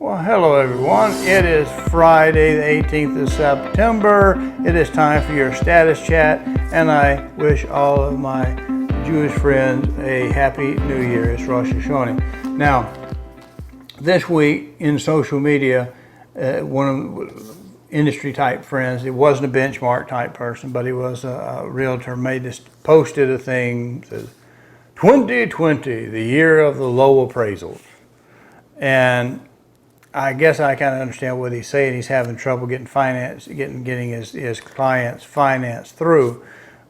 Well, hello everyone. It is Friday the 18th of September. It is time for your status chat, and I wish all of my Jewish friends a happy new year. It's Rosh Hashanah. Now, this week in social media, one of industry type friends, it wasn't a benchmark type person, but he was a realtor, posted a thing, says 2020, the year of the low appraisals. And I guess I kind of understand what he's saying. He's having trouble getting his clients financed through.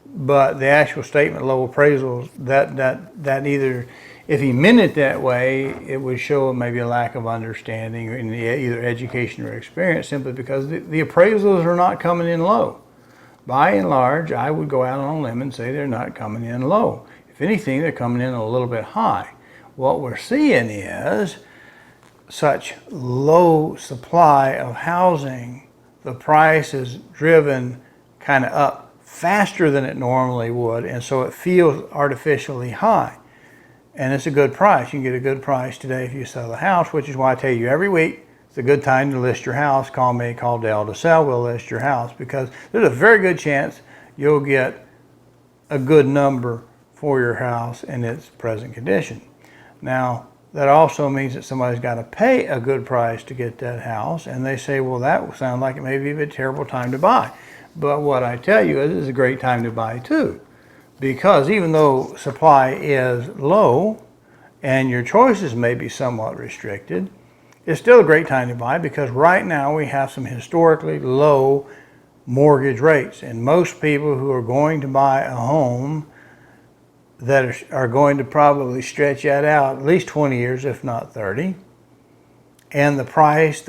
But the actual statement, low appraisals, that either, if he meant it that way, it would show maybe a lack of understanding in either education or experience, simply because the appraisals are not coming in low. By and large, I would go out on a limb and say they're not coming in low. If anything, they're coming in a little bit high. What we're seeing is such low supply of housing, the price is driven kind of up faster than it normally would, and so it feels artificially high. And it's a good price. You can get a good price today if you sell the house, which is why I tell you every week, it's a good time to list your house. Call me, call Dale to sell, we'll list your house, because there's a very good chance you'll get a good number for your house in its present condition. Now, that also means that somebody's got to pay a good price to get that house, and they say, well, that will sound like it may be a terrible time to buy. But what I tell you is it's a great time to buy too, because even though supply is low and your choices may be somewhat restricted, it's still a great time to buy, because right now we have some historically low mortgage rates, and most people who are going to buy a home that are going to probably stretch that out at least 20 years, if not 30. And the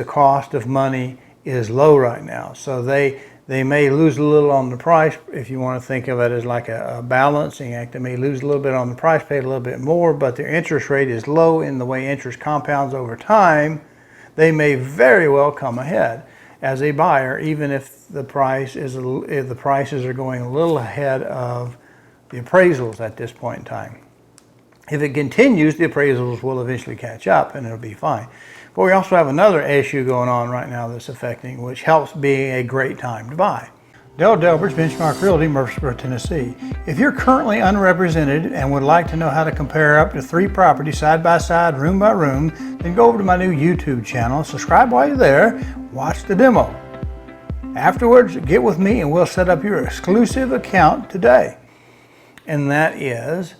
cost of money is low right now. So they may lose a little on the price, if you want to think of it as like a balancing act. They may lose a little bit on the price, pay a little bit more, but their interest rate is low in the way interest compounds over time. They may very well come ahead as a buyer, even if the prices are going a little ahead of the appraisals at this point in time. If it continues, the appraisals will eventually catch up and it'll be fine. But we also have another issue going on right now that's affecting, which helps being a great time to buy. Dale Delbridge, Benchmark Realty, Murfreesboro, Tennessee. If you're currently unrepresented and would like to know how to compare up to 3 properties side by side, room by room, then go over to my new YouTube channel, subscribe while you're there, watch the demo. Afterwards, get with me and we'll set up your exclusive account today. And that is,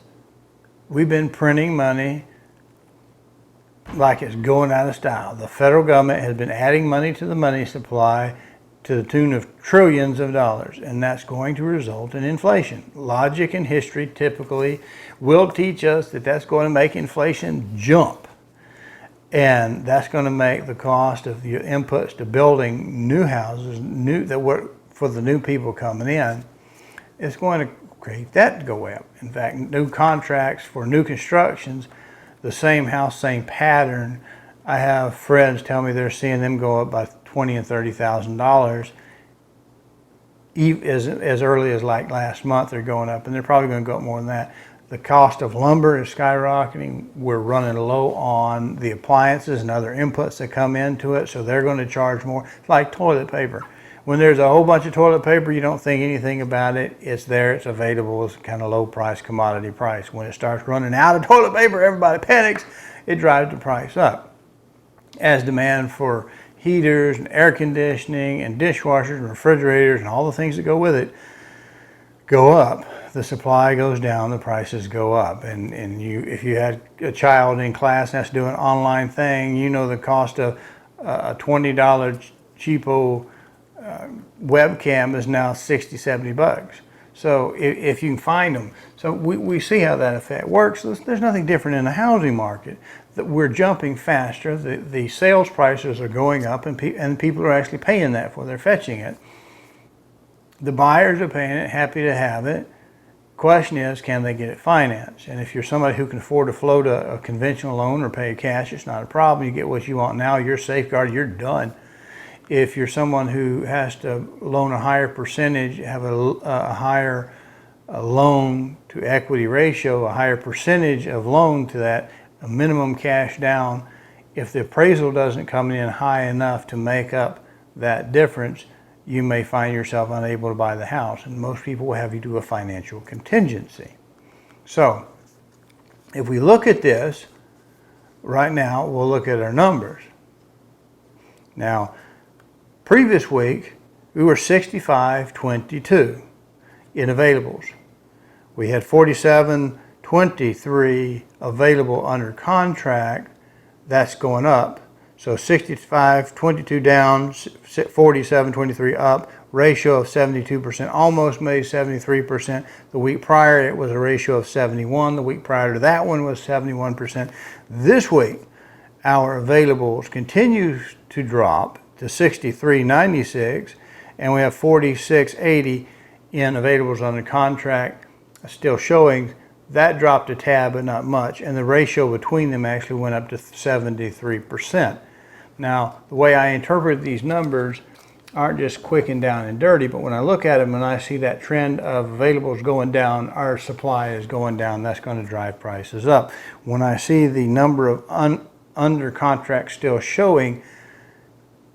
we've been printing money like it's going out of style. The federal government has been adding money to the money supply to the tune of trillions of dollars, and that's going to result in inflation. Logic and history typically will teach us that that's going to make inflation jump, and that's going to make the cost of the inputs to building new houses, for the new people coming in, it's going to create that to go up. In fact, new contracts for new constructions, the same house, same pattern. I have friends tell me they're seeing them go up by $20,000 and $30,000 as early as like last month. They're going up, and they're probably going to go up more than that. The cost of lumber is skyrocketing. We're running low on the appliances and other inputs that come into it, so they're going to charge more. It's like toilet paper. When there's a whole bunch of toilet paper, you don't think anything about it. It's there, it's available, it's kind of low price, commodity price. When it starts running out of toilet paper, everybody panics. It drives the price up. As demand for heaters and air conditioning and dishwashers and refrigerators and all the things that go with it go up, the supply goes down, the prices go up. And if you had a child in class and has to do an online thing, you know the cost of a $20 cheapo webcam is now 60, 70 bucks. So if you can find them. So we see how that effect works. There's nothing different in the housing market. That we're jumping faster. The sales prices are going up, and people are actually paying that for. They're fetching it. The buyers are paying it, happy to have it. Question is, can they get it financed? And if you're somebody who can afford to float a conventional loan or pay cash, it's not a problem. You get what you want now. You're safeguarded. You're done. If you're someone who has to loan a higher percentage, have a higher loan to equity ratio, a higher percentage of loan to that, a minimum cash down, if the appraisal doesn't come in high enough to make up that difference, you may find yourself unable to buy the house. And most people will have you do a financial contingency. So if we look at this, right now we'll look at our numbers. Now, previous week, we were 65-22 in availables. We had 47-23 available under contract. That's going up. So 65-22 down, 47-23 up, ratio of 72%, almost made 73%. The week prior, it was a ratio of 71. The week prior to that one was 71%. This week, our availables continue to drop to 63.96, and we have 46.80 in availables under contract, still showing. That dropped a tad, but not much, and the ratio between them actually went up to 73%. Now, the way I interpret these numbers aren't just quick and down and dirty, but when I look at them and I see that trend of availables going down, our supply is going down, that's going to drive prices up. When I see the number of under contract still showing,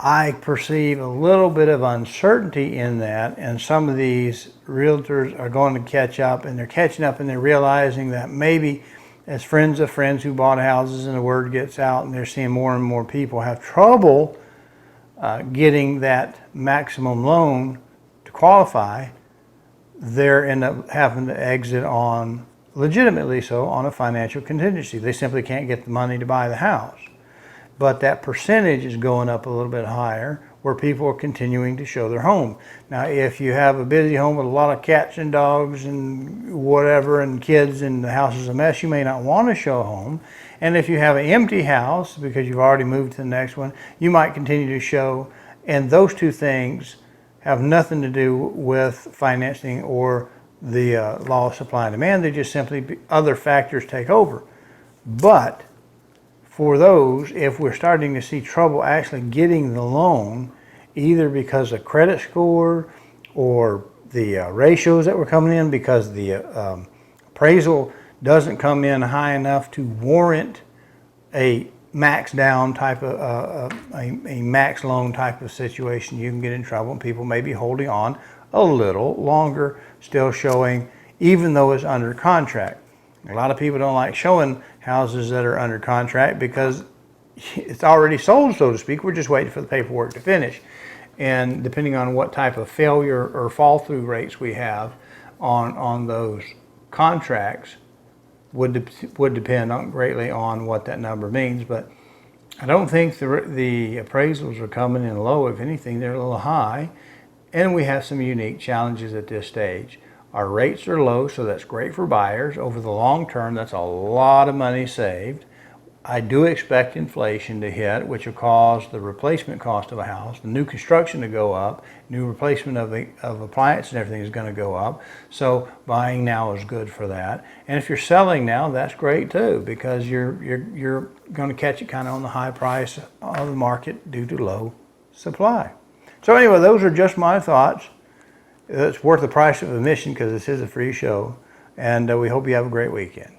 I perceive a little bit of uncertainty in that, and some of these realtors are going to catch up, and they're catching up and they're realizing that maybe as friends of friends who bought houses and the word gets out and they're seeing more and more people have trouble getting that maximum loan to qualify, they're end up having to exit on, legitimately so, on a financial contingency. They simply can't get the money to buy the house. But that percentage is going up a little bit higher where people are continuing to show their home. Now, if you have a busy home with a lot of cats and dogs and whatever and kids and the house is a mess, you may not want to show a home. And if you have an empty house because you've already moved to the next one, you might continue to show. And those two things have nothing to do with financing or the law of supply and demand. They just simply, other factors take over. But for those, if we're starting to see trouble actually getting the loan, either because of credit score or the ratios that were coming in, because the appraisal doesn't come in high enough to warrant a max down type of a max loan type of situation, you can get in trouble, and people may be holding on a little longer, still showing, even though it's under contract. A lot of people don't like showing houses that are under contract because it's already sold, so to speak. We're just waiting for the paperwork to finish. And depending on what type of failure or fall through rates we have on those contracts would depend greatly on what that number means. But I don't think the appraisals are coming in low. If anything, they're a little high. And we have some unique challenges at this stage. Our rates are low, so that's great for buyers. Over the long term, that's a lot of money saved. I do expect inflation to hit, which will cause the replacement cost of a house, the new construction to go up, new replacement of appliance and everything is going to go up. So buying now is good for that. And if you're selling now, that's great too, because you're going to catch it kind of on the high price of the market due to low supply. So anyway, those are just my thoughts. It's worth the price of admission because this is a free show, and we hope you have a great weekend.